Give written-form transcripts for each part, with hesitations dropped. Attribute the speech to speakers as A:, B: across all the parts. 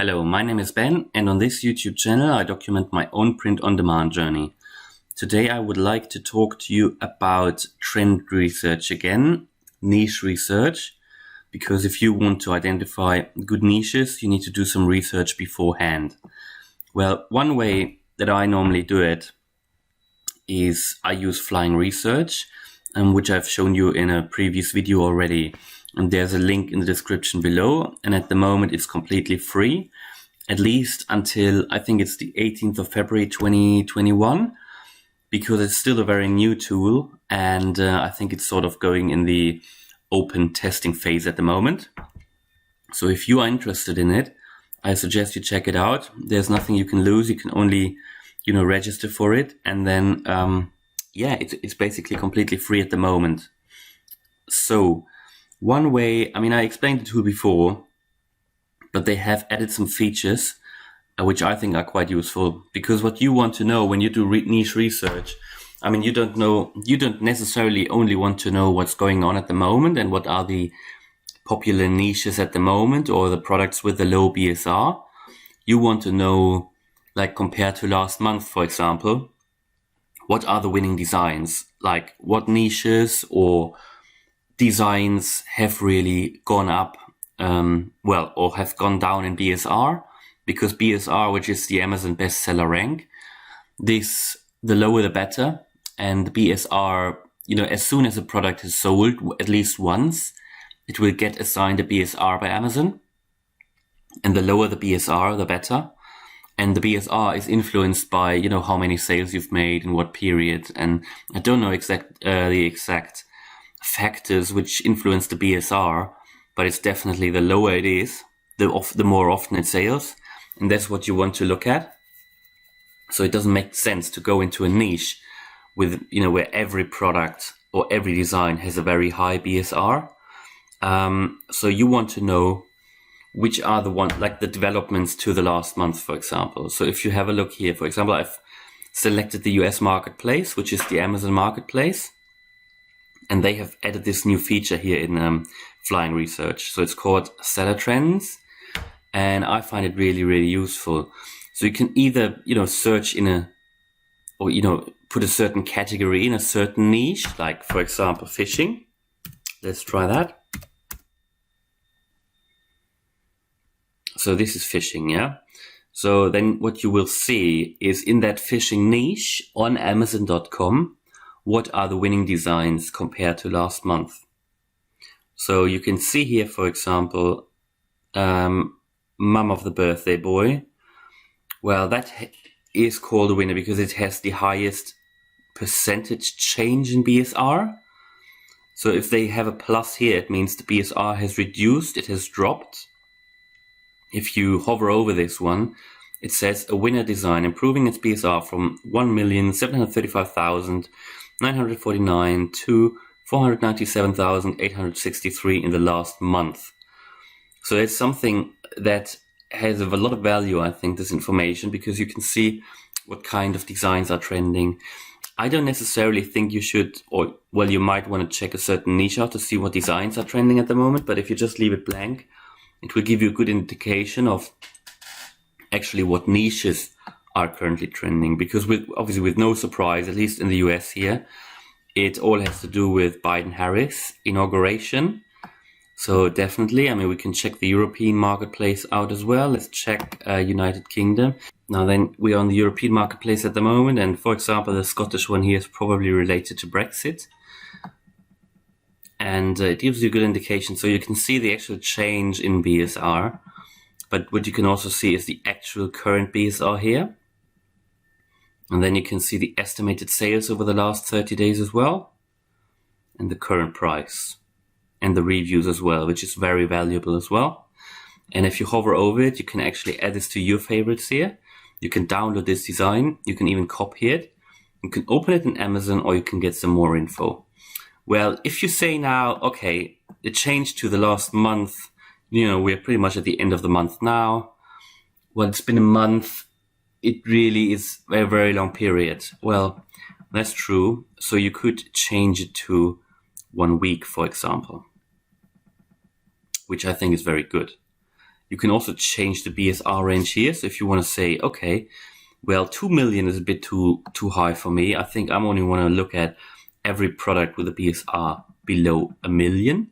A: Hello, my name is Ben, and on this YouTube channel I document my own print-on-demand journey. Today I would like to talk to you about trend research again, niche research, because if you want to identify good niches, you need to do some research beforehand. Well, one way that I normally do it is I use flying research, which I've shown you in a previous video already. And there's a link in the description below. And at the moment, it's completely free, at least until I think it's the 18th of February 2021, because it's still a very new tool. And I think it's sort of going in the open testing phase at the moment. So if you are interested in it, I suggest you check it out. There's nothing you can lose. You can only, register for it. And then, it's basically completely free at the moment. So one way, I explained the tool before, but they have added some features which I think are quite useful, because what you want to know when you do niche research, you don't necessarily only want to know what's going on at the moment and what are the popular niches at the moment or the products with the low BSR. You want to know, like compared to last month, for example, what are the winning designs? Like what niches or designs have really gone up, or have gone down in BSR, because BSR, which is the Amazon bestseller rank, the lower the better. And the BSR, as soon as a product is sold at least once, it will get assigned a BSR by Amazon. And the lower the BSR, the better. And the BSR is influenced by, how many sales you've made in what period. And I don't know the exact factors which influence the BSR, but it's definitely the lower it is, the more often it sales, and that's what you want to look at. So it doesn't make sense to go into a niche with, where every product or every design has a very high BSR. So you want to know which are the developments to the last month, for example. So if you have a look here, for example, I've selected the US marketplace, which is the Amazon marketplace. And they have added this new feature here in flying research. So it's called seller trends. And I find it really, really useful. So you can either, search put a certain category in a certain niche, like for example, fishing. Let's try that. So this is fishing, yeah? So then what you will see is in that fishing niche on Amazon.com, what are the winning designs compared to last month? So you can see here, for example, Mum of the Birthday Boy. Well, that is called a winner because it has the highest percentage change in BSR. So if they have a plus here, it means the BSR has reduced, it has dropped. If you hover over this one, it says a winner design improving its BSR from 1,735,949 to 497,863 in the last month. So it's something that has a lot of value, I think, this information, because you can see what kind of designs are trending. I don't necessarily think you should, you might want to check a certain niche out to see what designs are trending at the moment, but if you just leave it blank, it will give you a good indication of actually what niches are currently trending, because obviously with no surprise, at least in the US here, it all has to do with Biden-Harris inauguration. So definitely, we can check the European marketplace out as well. Let's check United Kingdom. Now then, we are on the European marketplace at the moment. And for example, the Scottish one here is probably related to Brexit. And it gives you a good indication. So you can see the actual change in BSR. But what you can also see is the actual current BSR here. And then you can see the estimated sales over the last 30 days as well. And the current price. And the reviews as well, which is very valuable as well. And if you hover over it, you can actually add this to your favorites here. You can download this design. You can even copy it. You can open it in Amazon, or you can get some more info. Well, if you say now, okay, it changed to the last month, we're pretty much at the end of the month now. Well, it's been a month. It really is a very long period. Well, that's true. So you could change it to 1 week, for example, which I think is very good. You can also change the BSR range here. So if you want to say, okay, well, 2 million is a bit too high for me. I think I only want to look at every product with a BSR below 1 million.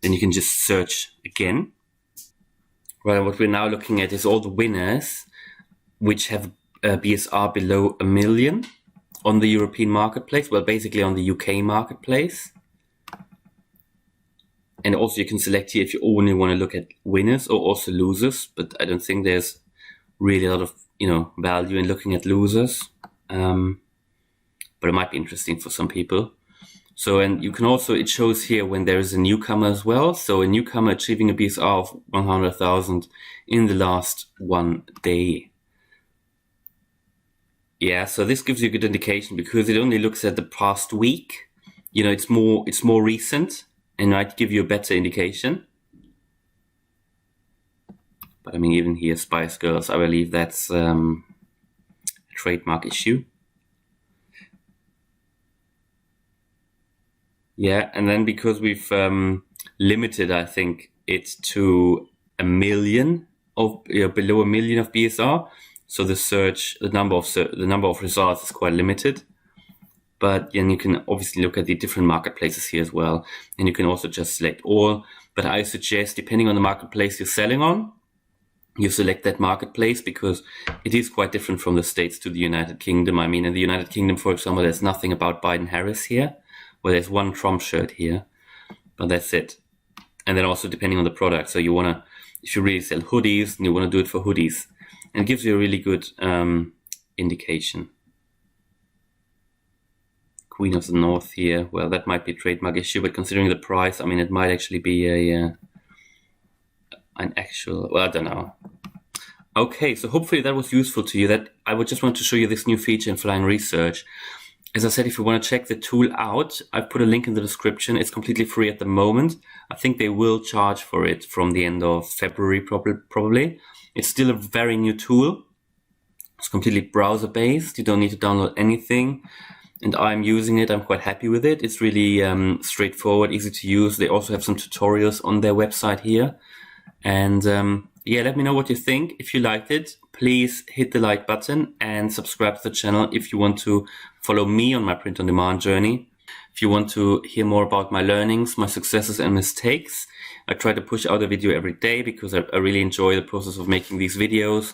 A: Then you can just search again. Well, what we're now looking at is all the winners which have a BSR below 1 million on the European marketplace. Well, basically on the UK marketplace. And also you can select here if you only want to look at winners or also losers, but I don't think there's really a lot of, value in looking at losers. But it might be interesting for some people. So, and you can also, it shows here when there is a newcomer as well. So a newcomer achieving a BSR of 100,000 in the last 1 day. Yeah, so this gives you a good indication because it only looks at the past week. It's more recent and might give you a better indication. But I mean, even here, Spice Girls, I believe that's a trademark issue. Yeah, and then because we've limited, I think, it to 1 million of below 1 million of BSR. So the number of results is quite limited. But then you can obviously look at the different marketplaces here as well, and you can also just select all. But I suggest, depending on the marketplace you're selling on, you select that marketplace because it is quite different from the States to the United Kingdom. I mean, in the United Kingdom, for example, there's nothing about Biden-Harris here. Well, there's one Trump shirt here, but that's it. And then also depending on the product. So you want to, if you really sell hoodies, you want to do it for hoodies. And it gives you a really good indication. Queen of the North here. Well, that might be a trademark issue, but considering the price, I mean, it might actually be an actual, well, I don't know. Okay, so hopefully that was useful to you. That I would just want to show you this new feature in Flying Research. As I said, if you want to check the tool out, I've put a link in the description. It's completely free at the moment. I think they will charge for it from the end of February, probably. It's still a very new tool. It's completely browser-based. You don't need to download anything. And I'm using it. I'm quite happy with it. It's really straightforward, easy to use. They also have some tutorials on their website here. And yeah, let me know what you think. If you liked it, please hit the like button and subscribe to the channel if you want to follow me on my print-on-demand journey. If you want to hear more about my learnings, my successes and mistakes, I try to push out a video every day because I really enjoy the process of making these videos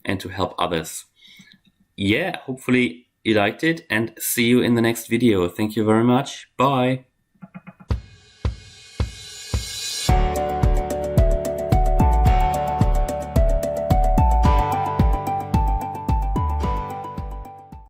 A: and to help others. Yeah, hopefully you liked it and see you in the next video. Thank you very much. Bye.